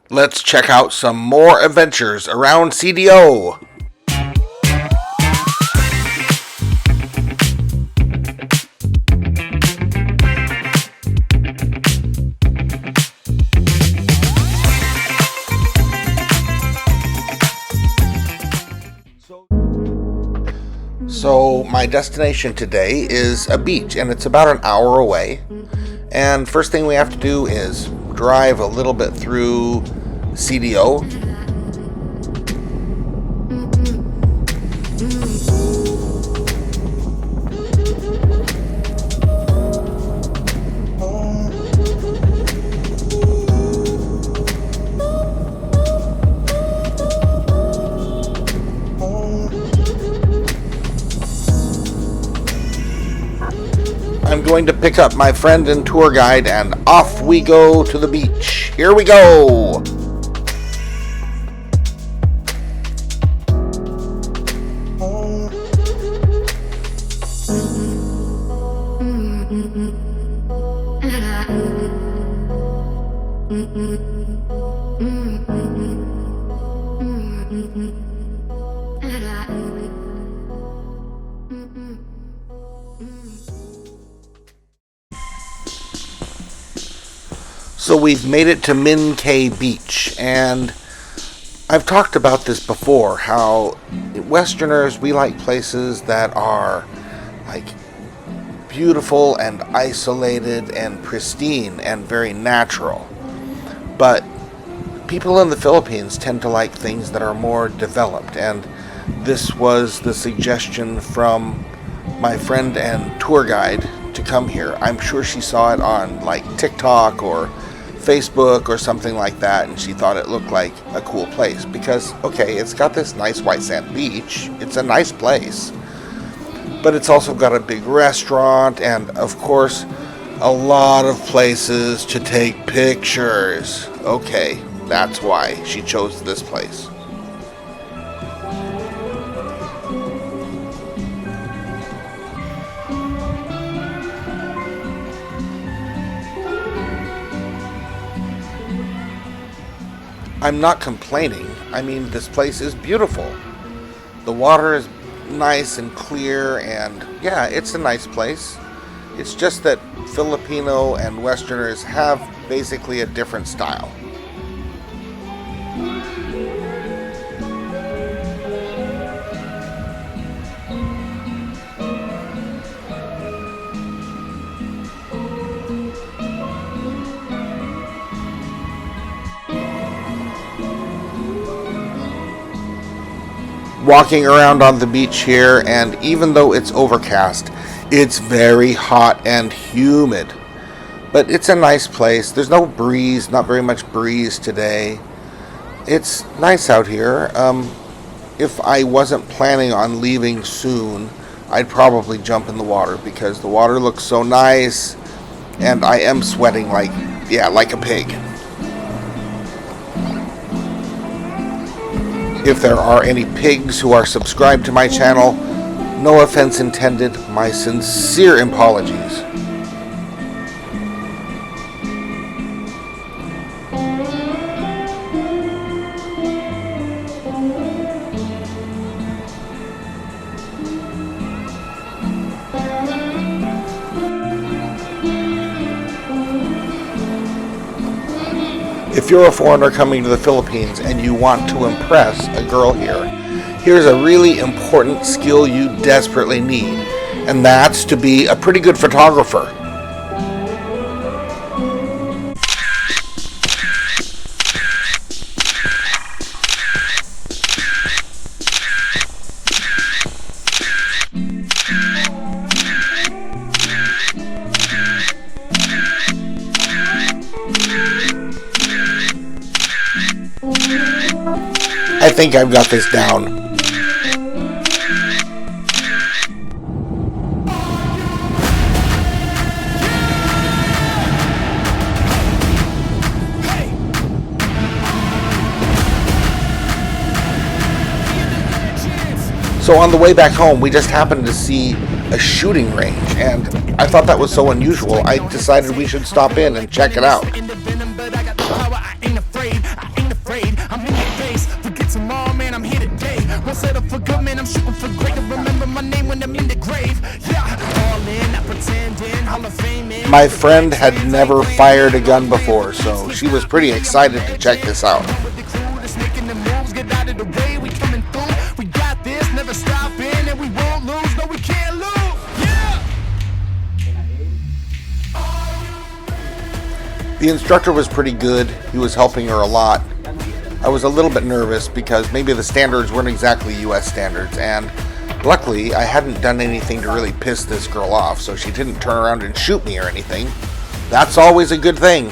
Let's check out some more adventures around CDO. So my destination today is a beach, and it's about an hour away. And first thing we have to do is drive a little bit through CDO. I'm going to pick up my friend and tour guide, and off we go to the beach. Here we go! So we've made it to Minkay Beach, and I've talked about this before, how Westerners, we like places that are like beautiful and isolated and pristine and very natural. But people in the Philippines tend to like things that are more developed, and this was the suggestion from my friend and tour guide to come here. I'm sure she saw it on like TikTok or Facebook or something like that, and she thought it looked like a cool place because, okay, it's got this nice white sand beach. It's a nice place, but it's also got a big restaurant and, of course, a lot of places to take pictures. Okay, that's why she chose this place. I'm not complaining. I mean, this place is beautiful. The water is nice and clear, and yeah, it's a nice place. It's just that Filipino and Westerners have basically a different style. Walking around on the beach here, and even though it's overcast, it's very hot and humid. But it's a nice place. There's no breeze, not very much breeze today. It's nice out here. If I wasn't planning on leaving soon, I'd probably jump in the water because the water looks so nice, and I am sweating like a pig. If there are any pigs who are subscribed to my channel, no offense intended, my sincere apologies. If you're a foreigner coming to the Philippines and you want to impress a girl here, here's a really important skill you desperately need, and that's to be a pretty good photographer. I think I've got this down. So on the way back home, we just happened to see a shooting range, and I thought that was so unusual, I decided we should stop in and check it out. My friend had never fired a gun before, so she was pretty excited to check this out. The instructor was pretty good. He was helping her a lot. I was a little bit nervous because maybe the standards weren't exactly US standards, and luckily I hadn't done anything to really piss this girl off, so she didn't turn around and shoot me or anything. That's always a good thing.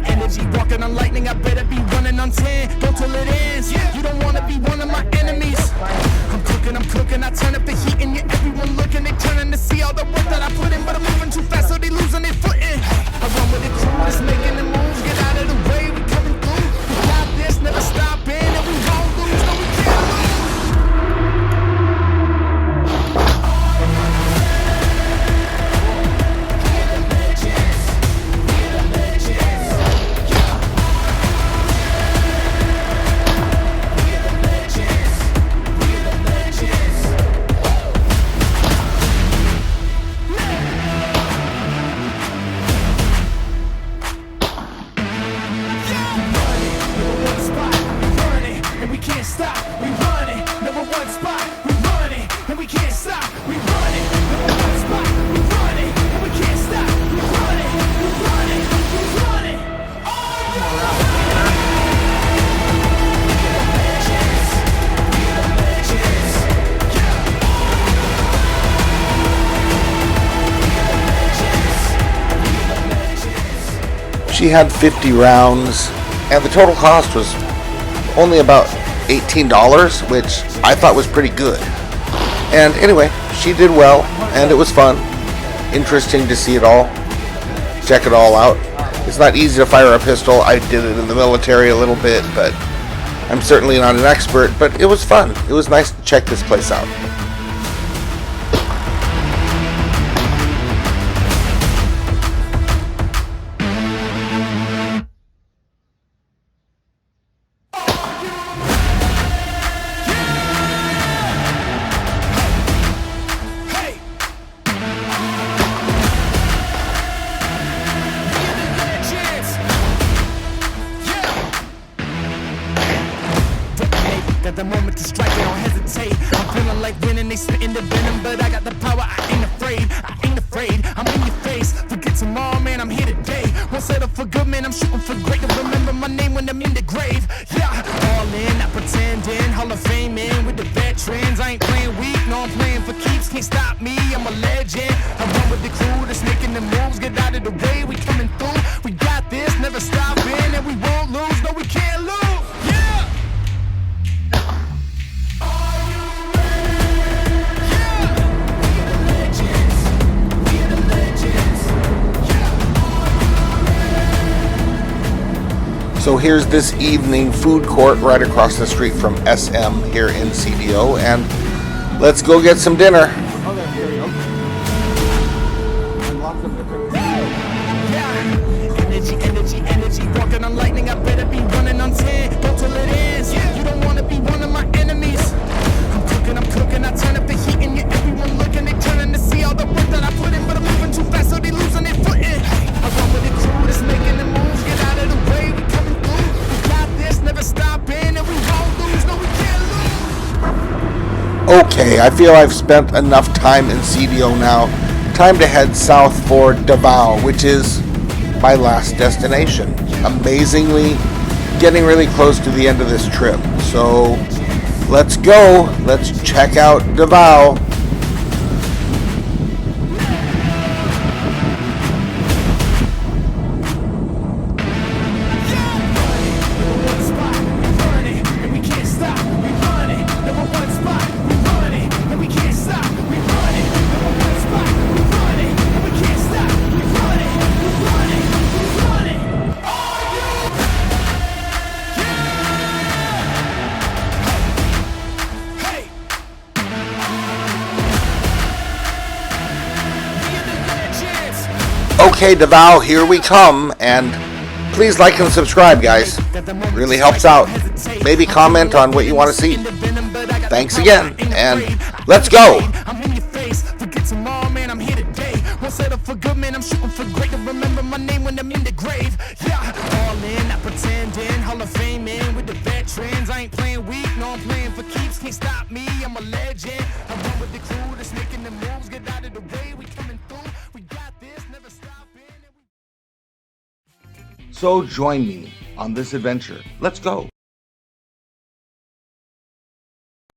Energy, walking on lightning, I better be running on 10. Go till it ends. You don't wanna be one of my enemies. I'm cooking, I turn up the heat and everyone looking, they turning to see all the work that I put in, but I'm moving too fast, so they losing their footing. I run with the crew that's making the moves, get out of the way, we coming through. We got this, never stopping, and we won't lose, no we can't lose. She had 50 rounds, and the total cost was only about $18, which I thought was pretty good. And anyway, she did well, and it was fun. Interesting to see it all, check it all out. It's not easy to fire a pistol. I did it in the military a little bit, but I'm certainly not an expert, but it was fun. It was nice to check this place out. The moment to strike, they don't hesitate. I'm feeling like winning, they spitting the venom, but I got the power, I ain't afraid. I'm in your face, forget tomorrow, man, I'm here today. Won't settle for good, man, I'm shooting for great. To remember my name when I'm in the grave. Yeah, all in, not pretending, Hall of Fame in with the veterans. I ain't playing weak, no, I'm playing for keeps. Can't stop me, I'm a legend. I run with the crew that's making the moves. Get out of the way, we coming through. We got this, never stopping, and we won't lose, no, we can't lose. So here's this evening food court right across the street from SM here in CDO, and let's go get some dinner. Energy, walking on lightning, I better be running on 10. Go till it ends. You don't wanna be one of my enemies. I'm cooking, I turn up the heat and everyone looking, they turning to see all the work that I put in, but I'm moving too fast, so they losing their footing. I run with the crew that's making the moves, get out of the way, we coming through. We got this, never stopping, and we won't lose, no we can't lose. Okay, I feel I've spent enough time in CDO now. Time to head south for Davao, which is my last destination. Amazingly, getting really close to the end of this trip. So let's go. Let's check out Davao. Okay, Davao, here we come, and please like and subscribe, guys. Really helps out. Maybe comment on what you want to see. Thanks again, and let's go. I'm in your face, forget tomorrow, man, I'm here today. Won't settle for good, man, I'm shooting for great. To remember my name when I'm in the grave. Yeah, all in, not pretending, Hall of Fame in with the veterans. I ain't playing weak, no, I'm playing for keeps. Can't stop me, I'm a legend. I run with the crew that's making the moves. Get out of the way, we coming through. We got this, never stopping. So join me on this adventure. Let's go.